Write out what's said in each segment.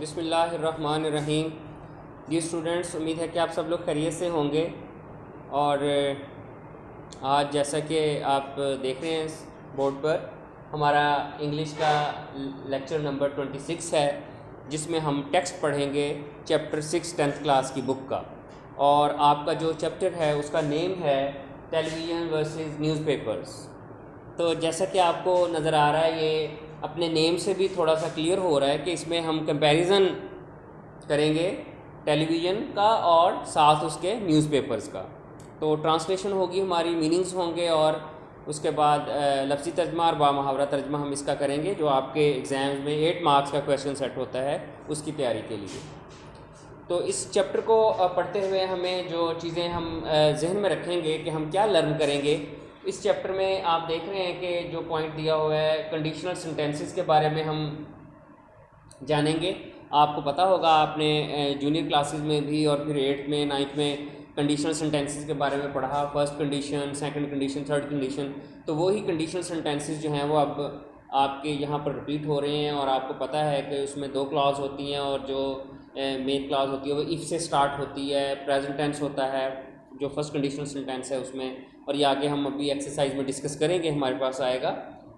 बिस्मिल्लाहिर्रहमानिर्रहीम। जी स्टूडेंट्स, उम्मीद है कि आप सब लोग खैरियत से होंगे। और आज जैसा कि आप देख रहे हैं बोर्ड पर, हमारा इंग्लिश का लेक्चर नंबर 26 है, जिसमें हम टेक्स्ट पढ़ेंगे चैप्टर 6 10th क्लास की बुक का। और आपका जो चैप्टर है उसका नेम है टेलीविज़न वर्सेस न्यूज़पेपर्स। तो जैसा कि आपको नज़र आ रहा है, ये अपने नेम से भी थोड़ा सा क्लियर हो रहा है कि इसमें हम कंपैरिजन करेंगे टेलीविज़न का और साथ उसके न्यूज़पेपर्स का। तो ट्रांसलेशन होगी, हमारी मीनिंग्स होंगे, और उसके बाद लफ्ज़ी तर्जमा और बामुहावरा तर्जमा हम इसका करेंगे, जो आपके एग्ज़ाम्स में 8 मार्क्स का क्वेश्चन सेट होता है उसकी तैयारी के लिए। तो इस चैप्टर को पढ़ते हुए हमें जो चीज़ें हम जहन में रखेंगे कि हम क्या लर्न करेंगे इस चैप्टर में, आप देख रहे हैं कि जो पॉइंट दिया हुआ है कंडीशनल सेंटेंसेस के बारे में हम जानेंगे। आपको पता होगा, आपने जूनियर क्लासेस में भी और फिर 8th में 9th में कंडीशनल सेंटेंसेस के बारे में पढ़ा, first condition, second condition, third condition. तो वो ही कंडीशनल सेंटेंसेस जो हैं वो अब आपके यहाँ पर रिपीट हो रहे हैं, और आपको पता है कि उसमें 2 क्लॉज होती हैं, और जो मेन क्लॉज होती है वो इफ़ से स्टार्ट होती है, प्रेजेंट टेंस होता है जो फर्स्ट कंडीशनल सेंटेंस है उसमें। और ये आगे हम अभी एक्सरसाइज में डिस्कस करेंगे, हमारे पास आएगा,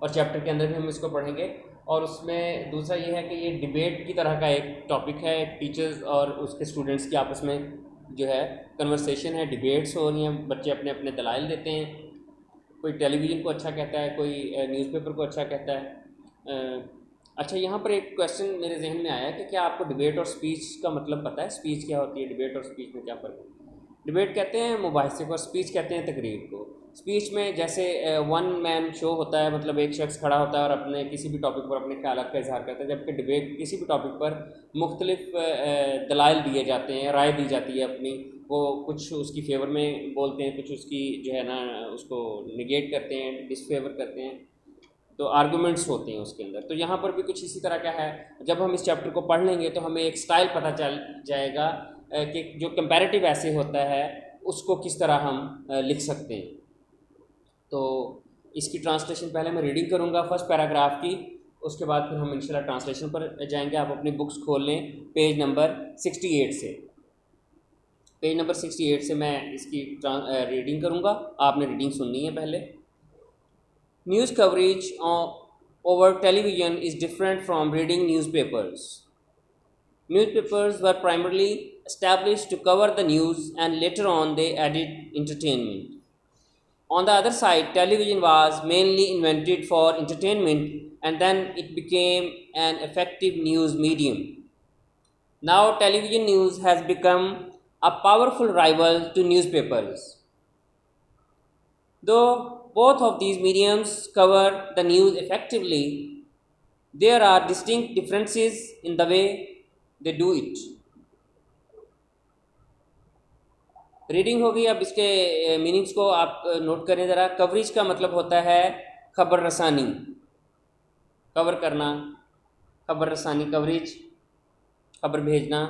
और चैप्टर के अंदर भी हम इसको पढ़ेंगे। और उसमें दूसरा ये है कि ये डिबेट की तरह का एक टॉपिक है, टीचर्स और उसके स्टूडेंट्स की आपस में जो है कन्वर्सेशन है, डिबेट्स हो रही हैं, बच्चे अपने अपने दलाइल देते हैं। कोई टेलीविज़न को अच्छा कहता है, कोई न्यूज़पेपर को अच्छा कहता है। अच्छा, यहाँ पर एक क्वेश्चन मेरे जहन में आया कि क्या आपको डिबेट और स्पीच का मतलब पता है? स्पीच क्या होती है, डिबेट और स्पीच में क्या फ़र्क है? डिबेट कहते हैं मुबाहिसे को, स्पीच कहते हैं तकरीर को। स्पीच में जैसे वन मैन शो होता है, मतलब एक शख्स खड़ा होता है और अपने किसी भी टॉपिक पर अपने ख्यालात का इजहार करता है, जबकि डिबेट किसी भी टॉपिक पर मुख्तलिफ दलाइल दिए जाते हैं, राय दी जाती है अपनी। वो कुछ उसकी फेवर में बोलते हैं, कुछ उसकी जो है ना उसको निगेट करते हैं, डिसफेवर करते हैं। तो आर्गूमेंट्स होते हैं उसके अंदर। तो यहाँ पर भी कुछ इसी तरह का है। जब हम इस चैप्टर को पढ़ लेंगे तो हमें एक स्टाइल पता चल जाएगा कि जो कंपैरेटिव ऐसे होता है उसको किस तरह हम लिख सकते हैं। तो इसकी ट्रांसलेशन पहले मैं रीडिंग करूँगा फर्स्ट पैराग्राफ की, उसके बाद फिर हम इंशाल्लाह ट्रांसलेशन पर जाएंगे। आप अपनी बुक्स खोल लें पेज नंबर 68 से। पेज नंबर 68 से मैं इसकी रीडिंग करूँगा, आपने रीडिंग सुननी है पहले। News coverage over television is different from reading newspapers. Newspapers were primarily established to cover the news and later on they added entertainment. On the other side, television was mainly invented for entertainment and then it became an effective news medium. Now, television news has become a powerful rival to newspapers. Though both of these mediums cover the news effectively, there are distinct differences in the way they do it. Reading होगी, अब इसके meanings को आप note करें ज़रा। Coverage का मतलब होता है खबर रसानी, कवर करना, खबर रसानी, कवरेज, खबर भेजना।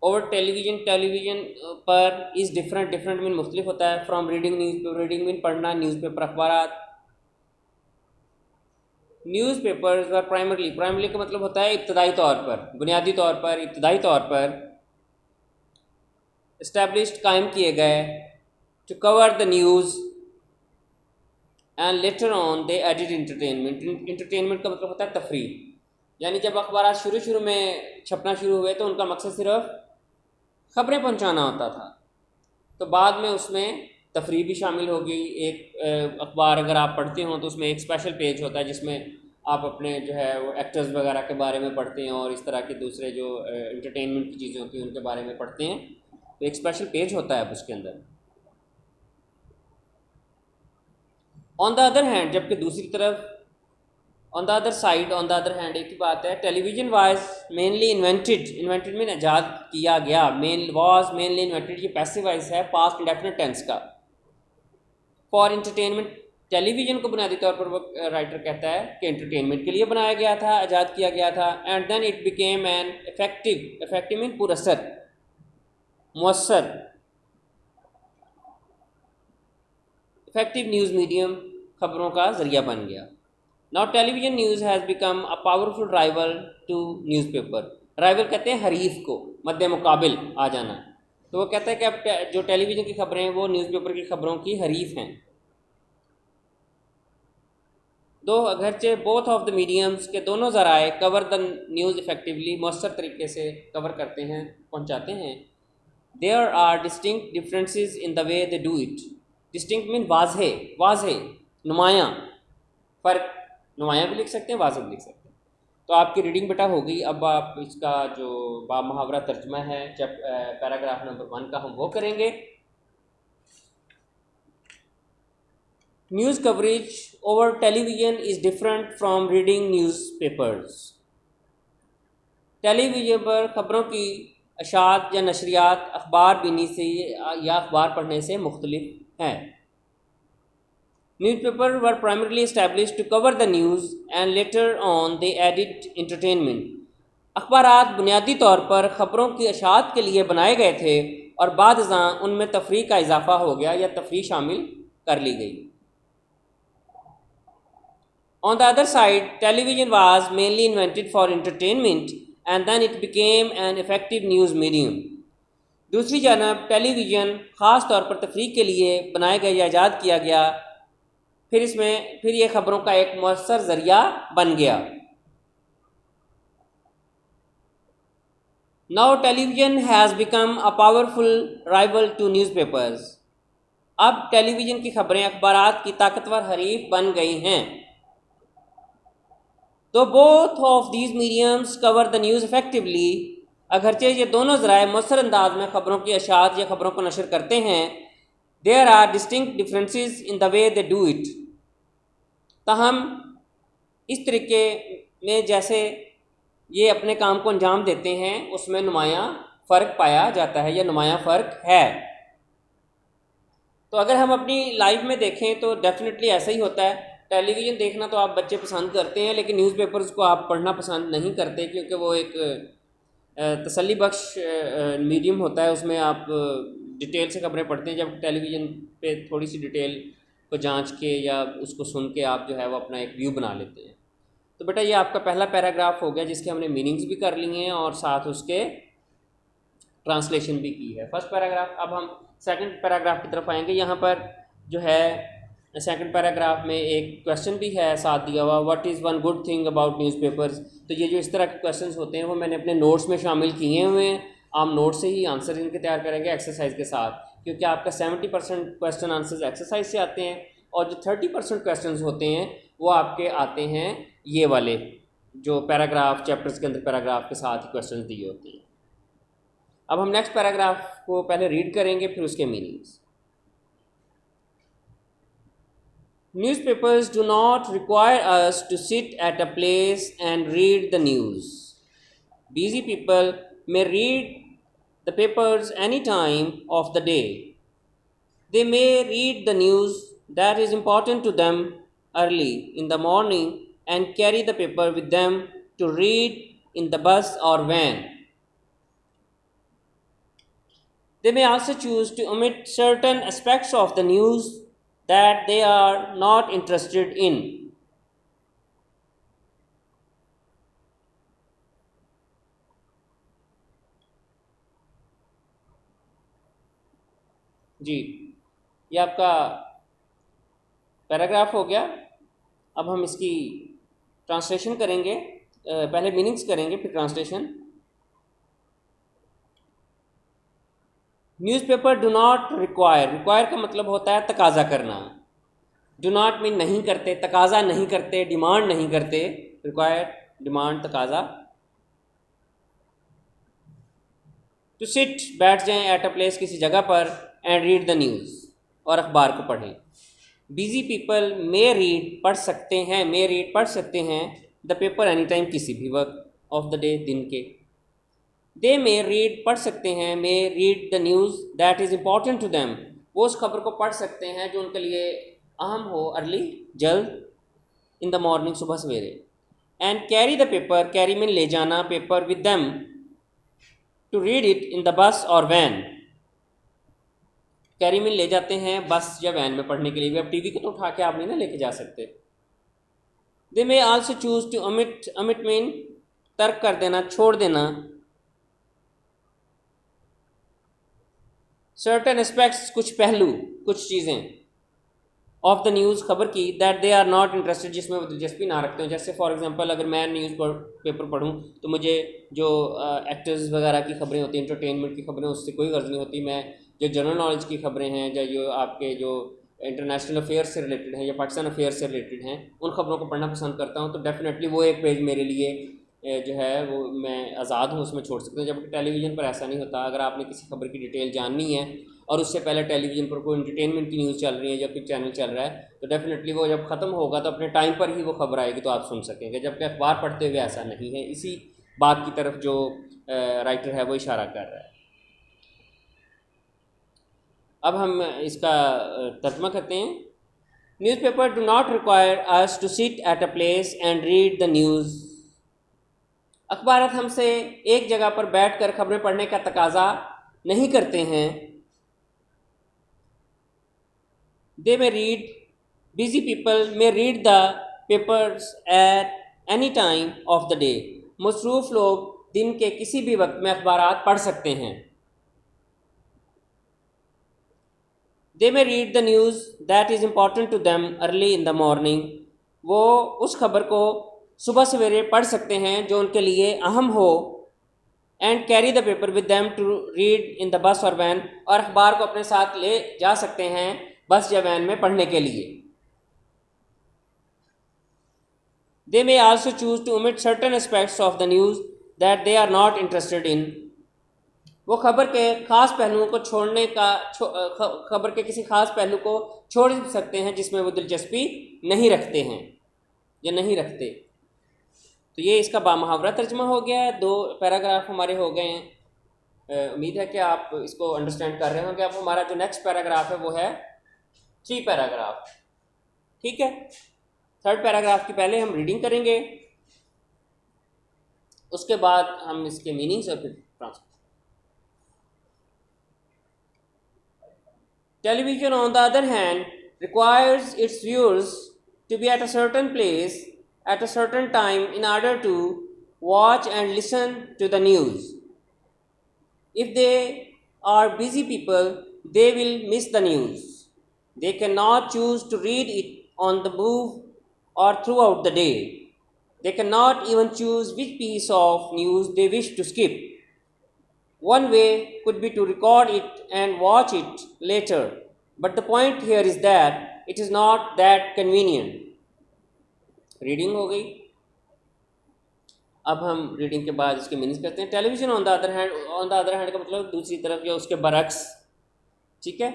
और टेलीविज़न, टेलीविज़न पर इज़ डिफरेंट, डिफरेंट मीन मुख्तलिफ होता है from reading newspaper, reading mean पढ़ना, न्यूज़पेपर अखबार। न्यूज़पेपर्स वर प्राइमरली, प्राइमरली का मतलब होता है इब्तदाई तौर पर, बुनियादी तौर पर, इब्तदाई तौर पर इस्टेब्लिश्ड, कायम किए गए, to cover the news and later on they added entertainment. Entertainment का मतलब होता है तफरीह, यानी जब अखबार शुरू में छपना शुरू हुए तो उनका मकसद सिर्फ ख़बरें पहुंचाना होता था, तो बाद में उसमें तफरीह भी शामिल होगी। एक अखबार अगर आप पढ़ते हो तो उसमें एक स्पेशल पेज होता है जिसमें आप अपने जो है वो एक्टर्स वगैरह के बारे में पढ़ते हैं और इस तरह के दूसरे जो एंटरटेनमेंट की चीज़ें होती हैं उनके बारे में पढ़ते हैं। तो एक स्पेशल पेज होता है उसके अंदर। ऑन द अदर हैंड, जबकि दूसरी तरफ, on the other side, on the other hand एक ही बात है। Television was mainly invented, invented mean ईजाद किया गया, मेन वाज मेनली इन्वेंटेड, ये पैसिव वॉइस है पास्ट इंडेफिनिट टेंस का। फॉर एंटरटेनमेंट, टेलीविज़न को बुनियादी तौर पर वो राइटर कहता है कि एंटरटेनमेंट के लिए बनाया गया था, आज़ाद किया गया था। And then it became an effective, effective mean पुरअसर, मुअस्सर, इफेक्टिव न्यूज़ मीडियम, खबरों का ज़रिया बन गया। Now television news has become a powerful rival to newspaper. Rival कहते हैं हरीफ को, मध्य मुकाबिल आ जाना। तो वो कहता है कि अब जो टेलीविज़न की खबरें हैं वो न्यूज़पेपर की खबरों की हरीफ हैं। दो अगरचे बोथ ऑफ द मीडियम्स के दोनों ज़राए कवर द न्यूज़ इफेक्टिवली, मौसर तरीके से कवर करते हैं, पहुंचाते हैं। There are distinct differences in the way they do it. Distinct mean वाज़े, वाज़े, नुमायाँ, फ़र्क, नुमायाँ भी लिख सकते हैं, वाज़े भी लिख सकते हैं। तो आपकी रीडिंग बेटा हो गई। अब आप इसका जो बा मुहावरा तर्जमा है पैराग्राफ नंबर 1 का हम वो करेंगे। News coverage over television is different from reading newspapers. Television पर ख़बरों की अशात या नशरियात अखबार बीनी से या अखबार पढ़ने से मुख्तलिफ हैं। Newspaper were primarily established to cover the news and later on they added entertainment. अखबारात बुनियादी तौर पर ख़बरों की अशात के लिए बनाए गए थे और बाद अज़ां उनमें तफरीह का इजाफ़ा हो गया या तफरीह शामिल कर ली गई। On the other side, television was mainly invented for entertainment and then it became an effective news medium. दूसरी जानब टेलीविज़न ख़ास तौर पर तफरीह के लिए बनाया गया या ईजाद किया गया, फिर ये ख़बरों का एक मौसर ज़रिया बन गया। Now television has become a powerful rival to newspapers. अब टेलीविज़न की खबरें अखबारात की ताकतवर हरीफ बन गई हैं। तो both of these mediums cover the news effectively. अगरचे ये दोनों ज़राए मौसर अंदाज में ख़बरों की अशात या ख़बरों को नशर करते हैं। There are distinct differences in the way they do it. ताहम इस तरीके में जैसे ये अपने काम को अंजाम देते हैं उसमें नुमायाँ फ़र्क पाया जाता है या नुमायाँ फ़र्क है। तो अगर हम अपनी लाइफ में देखें तो डेफिनेटली ऐसा ही होता है। टेलीविज़न देखना तो आप बच्चे पसंद करते हैं, लेकिन न्यूज़पेपर्स को आप पढ़ना पसंद नहीं करते, क्योंकि वो एक तसल्ली बख्श मीडियम होता है। उसमें आप डिटेल से खबरें पढ़ते हैं, जब टेलीविज़न पे थोड़ी सी डिटेल को जांच के या उसको सुन के आप जो है वो अपना एक व्यू बना लेते हैं। तो बेटा ये आपका पहला पैराग्राफ हो गया जिसके हमने मीनिंग्स भी कर लिए हैं और साथ उसके ट्रांसलेशन भी की है। First paragraph. अब हम सेकंड पैराग्राफ की तरफ आएंगे। यहाँ पर जो है सेकंड पैराग्राफ में एक क्वेश्चन भी है साथ दिया हुआ, what is one good thing about newspapers. तो ये जो इस तरह के क्वेश्चंस होते हैं वो मैंने अपने नोट्स में शामिल किए हुए हैं। आप नोट से ही आंसर इनके तैयार करेंगे एक्सरसाइज के साथ, क्योंकि आपका 70% क्वेश्चन आंसर्स एक्सरसाइज से आते हैं और जो 30% क्वेश्चन होते हैं वो आपके आते हैं ये वाले जो पैराग्राफ चैप्टर्स के अंदर पैराग्राफ के साथ ही क्वेश्चन दिए होते हैं। अब हम नेक्स्ट पैराग्राफ को पहले रीड करेंगे, फिर उसके meanings. Newspapers do not require us to sit at a place and read the news. Busy people may read the papers any time of the day. They may read the news that is important to them early in the morning and carry the paper with them to read in the bus or van. They may also choose to omit certain aspects of the news that they are not interested in. जी, ये आपका paragraph हो गया। अब हम इसकी translation करेंगे, पहले meanings करेंगे फिर translation. Newspaper do not require, require का मतलब होता है तकाजा करना। डू नॉट मीन नहीं करते, तकाजा नहीं करते, डिमांड नहीं करते। रिक्वायर डिमांड तकाजा। टू सिट बैठ जाएं, एट अ प्लेस किसी जगह पर, एंड रीड द न्यूज़ और अखबार को पढ़ें। बिजी पीपल मे रीड पढ़ सकते हैं, मे रीड पढ़ सकते हैं द पेपर एनी टाइम किसी भी वक्त ऑफ द डे दिन के। दे मे रीड पढ़ सकते हैं, may read the news that is important to them, वो उस खबर को पढ़ सकते हैं जो उनके लिए अहम हो, अर्ली जल्द, इन द मॉर्निंग सुबह सवेरे। And carry the paper, carry mean ले जाना, paper with them to read it in the bus और वैन। कैरी मीन ले जाते हैं बस या वैन में पढ़ने के लिए भी। अब टीवी को तो उठा के आप नहीं ना लेके जा सकते। They may also choose to omit, omit mean तर्क कर देना, छोड़ देना, सर्टन एस्पेक्ट्स कुछ पहलू, कुछ चीज़ें, ऑफ द न्यूज़ खबर की, that they are not interested जिसमें वो दिलचस्पी ना रखते हो। जैसे फॉर एग्जांपल अगर मैं न्यूज़ पेपर पढूं तो मुझे जो एक्टर्स वगैरह की खबरें होती हैं, एंटरटेनमेंट की खबरें, उससे कोई गर्ज नहीं होती। मैं जो जनरल नॉलेज की खबरें हैं या जो आपके जो इंटरनेशनल अफेयर्स से रिलेटेड हैं या पाकिस्तान अफेयर्स से रिलेटेड हैं, उन खबरों को पढ़ना पसंद करता हूँ। तो डेफिनेटली वो एक पेज मेरे लिए जो है वो मैं आज़ाद हूँ, उसमें छोड़ सकता हूँ। जबकि टेलीविज़न पर ऐसा नहीं होता। अगर आपने किसी खबर की डिटेल जाननी है और उससे पहले टेलीविज़न पर कोई एंटरटेनमेंट की न्यूज़ चल रही है या कोई चैनल चल रहा है, तो डेफिनेटली वो जब ख़त्म होगा तो अपने टाइम पर ही वो खबर आएगी तो आप सुन सकेंगे। जबकि अखबार पढ़ते हुए ऐसा नहीं है। इसी बात की तरफ जो राइटर है वो इशारा कर रहा है। अब हम इसका तर्जमा करते हैं। Newspaper do not require us to sit at a place and read the news. अखबारात हमसे एक जगह पर बैठकर खबरें पढ़ने का तकाजा नहीं करते हैं। They may read, busy people may read the papers at any time of the day. मसरूफ़ लोग दिन के किसी भी वक्त में अखबारात पढ़ सकते हैं। They may read the news that is important to them early in the morning. वो उस खबर को सुबह सवेरे पढ़ सकते हैं जो उनके लिए अहम हो। And carry the paper with them to read in the bus और वैन। और अखबार को अपने साथ ले जा सकते हैं बस या वैन में पढ़ने के लिए। They may also choose to omit certain aspects of the news that they are not interested in. वो खबर के ख़ास पहलुओं को छोड़ने का खबर के किसी ख़ास पहलू को छोड़ सकते हैं जिसमें वो दिलचस्पी नहीं रखते हैं या नहीं रखते। तो ये इसका बामुहावरा तर्जमा हो गया है। 2 पैराग्राफ हमारे हो गए हैं। उम्मीद है कि आप इसको अंडरस्टैंड कर रहे होंगे। अब हमारा जो नेक्स्ट पैराग्राफ है वो है 3 पैराग्राफ। ठीक है, 3rd पैराग्राफ की पहले हम रीडिंग करेंगे, उसके बाद हम इसके मीनिंग्स और फिर translate. Television, on the other hand, requires its viewers to be at a certain place at a certain time in order to watch and listen to the news. If they are busy people, they will miss the news. They cannot choose to read it on the move or throughout the day. They cannot even choose which piece of news they wish to skip. One way could be to record it and watch it later, but the point here is that it is not that convenient. Reading हो गई। अब हम reading के बाद इसके meanings करते हैं। Television on the other hand का मतलब दूसरी तरफ या उसके बरक्स। ठीक है,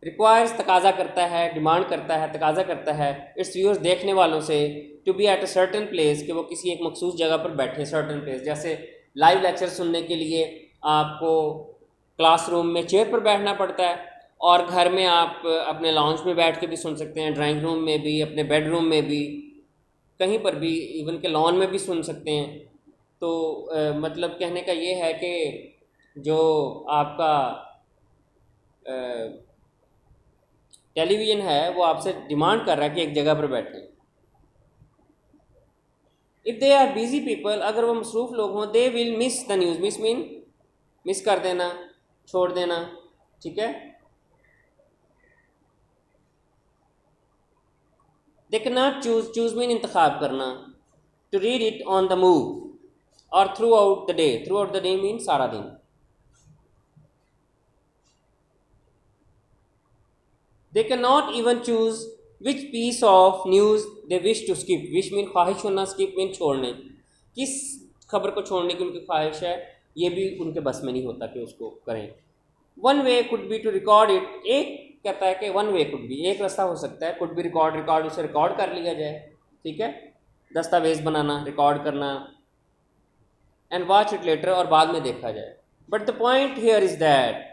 रिक्वायर्स तकाजा करता है, डिमांड करता है, तकाजा करता है इट्स व्यूअर्स देखने वालों से to be at a certain place कि वो किसी एक मखसूस जगह पर बैठे। सर्टन प्लेस जैसे लाइव लेक्चर सुनने के लिए आपको क्लासरूम में चेयर पर बैठना पड़ता है और घर में आप अपने लॉन्च में बैठ के भी सुन सकते हैं, ड्राइंग रूम में भी, अपने बेडरूम में भी, कहीं पर भी, इवन के लॉन में भी सुन सकते हैं। तो मतलब कहने का ये है कि जो आपका टेलीविज़न है वो आपसे डिमांड कर रहा है कि एक जगह पर बैठें। If they are busy people, अगर वो मसरूफ़ लोग हों, they will miss the news. Miss mean miss कर देना, छोड़ देना। ठीक है, they can not choose mean इंतखाब करना, to read it on the move और throughout the day. Throughout the day mean सारा दिन। They can not even choose which piece of news they wish to skip. Wish mean ख्वाहिश होना, skip mean छोड़ने। किस खबर को छोड़ने की उनकी ख्वाहिश है ये भी उनके बस में नहीं होता कि उसको करें। One way could be to record it. एक कहता है कि वन वे कुड बी, एक रास्ता हो सकता है, कुड बी रिकॉर्ड उसे रिकॉर्ड कर लिया जाए। ठीक है, दस्तावेज़ बनाना, रिकॉर्ड करना, एंड वॉच इट लेटर, और बाद में देखा जाए। But the point here is that,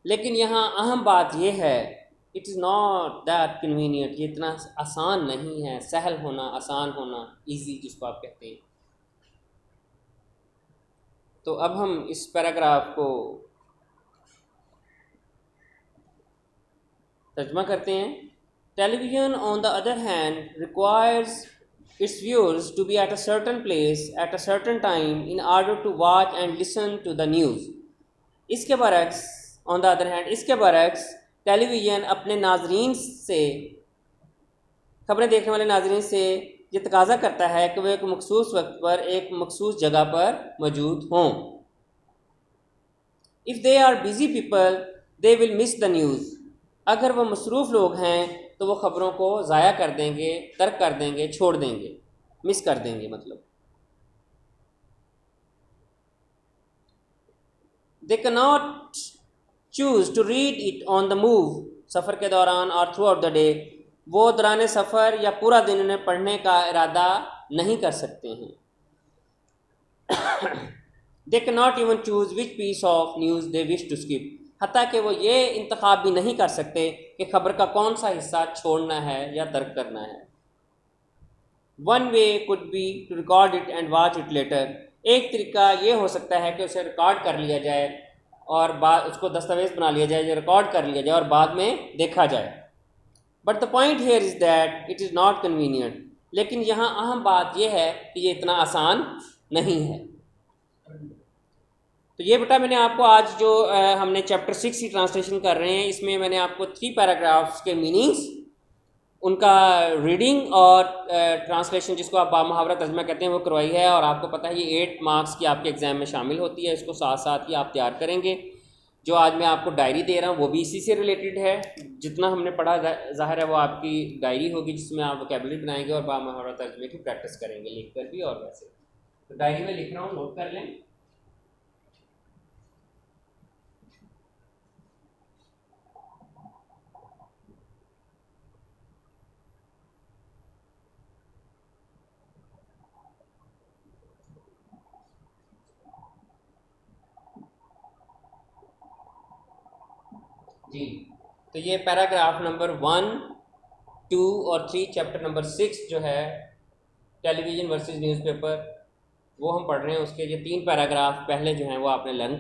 लेकिन यहाँ अहम बात यह है, it is not that convenient. ये इतना आसान नहीं है। सहल होना, आसान होना, ईजी जिसको आप कहते हैं। तो अब हम इस पैराग्राफ को तर्जमा करते हैं। Television, on the other hand, requires its viewers to be at a certain place at a certain time in order to watch and listen to the news. इसके बरक्स, ऑन द अदर हैंड, इसके बरक्स television अपने नाजरीन से, खबरें देखने वाले नाजरीन से ये तकाजा करता है कि वे एक मखसूस वक्त पर एक मखसूस जगह पर मौजूद हों. If they are busy people they will miss the news. अगर वो मसरूफ़ लोग हैं तो वो ख़बरों को ज़ाया कर देंगे, तर्क कर देंगे, छोड़ देंगे, मिस कर देंगे. मतलब they can not choose to read it on the move. सफ़र के दौरान और थ्रू आउट द डे वो दौरान सफ़र या पूरा दिन उन्हें पढ़ने का इरादा नहीं कर सकते हैं. They can not even choose which piece of news they wish to skip. हत्ता कि वो ये इंतखाब भी नहीं कर सकते कि ख़बर का कौन सा हिस्सा छोड़ना है या तर्क करना है. One way could be to record it and watch it later. एक तरीका ये हो सकता है कि उसे रिकॉर्ड कर लिया जाए और बाद उसको दस्तावेज़ बना लिया जाए, जो रिकॉर्ड कर लिया जाए और बाद में देखा जाए. But the point here is that it is not convenient. लेकिन यहाँ अहम बात यह है कि ये इतना आसान नहीं है. तो ये बेटा मैंने आपको आज जो हमने चैप्टर 6 की ट्रांसलेशन कर रहे हैं, इसमें मैंने आपको 3 पैराग्राफ्स के मीनिंग्स, उनका रीडिंग और ट्रांसलेशन जिसको आप बामुहावरा तर्जमा कहते हैं वो करवाई है. और आपको पता है ये 8 मार्क्स की आपके एग्ज़ाम में शामिल होती है. इसको साथ साथ ही आप तैयार करेंगे. जो आज मैं आपको डायरी दे रहा हूँ वो भी इसी से रिलेटेड है. जितना हमने पढ़ा ज़ाहिर है वो आपकी डायरी होगी जिसमें आप वोकैबुलरी बनाएंगे और बामुहावरा तर्जमे की प्रैक्टिस करेंगे लिख कर भी और वैसे. तो डायरी में लिख रहा हूँ, नोट कर लें. जी, तो ये पैराग्राफ नंबर 1, 2 और 3 चैप्टर नंबर 6 जो है टेलीविज़न वर्सेस न्यूज़पेपर वो हम पढ़ रहे हैं. उसके ये 3 पैराग्राफ पहले जो हैं वो आपने लर्न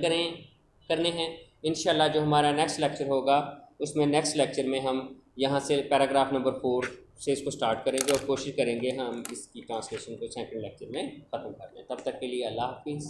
करने हैं. इंशाल्लाह जो हमारा नेक्स्ट लेक्चर होगा उसमें नेक्स्ट लेक्चर में हम यहाँ से पैराग्राफ नंबर 4 से इसको स्टार्ट करेंगे और कोशिश करेंगे हम इसकी ट्रांसलेशन को सेकंड लेक्चर में ख़त्म कर लें. तब तक के लिए अल्लाह हाफिज़.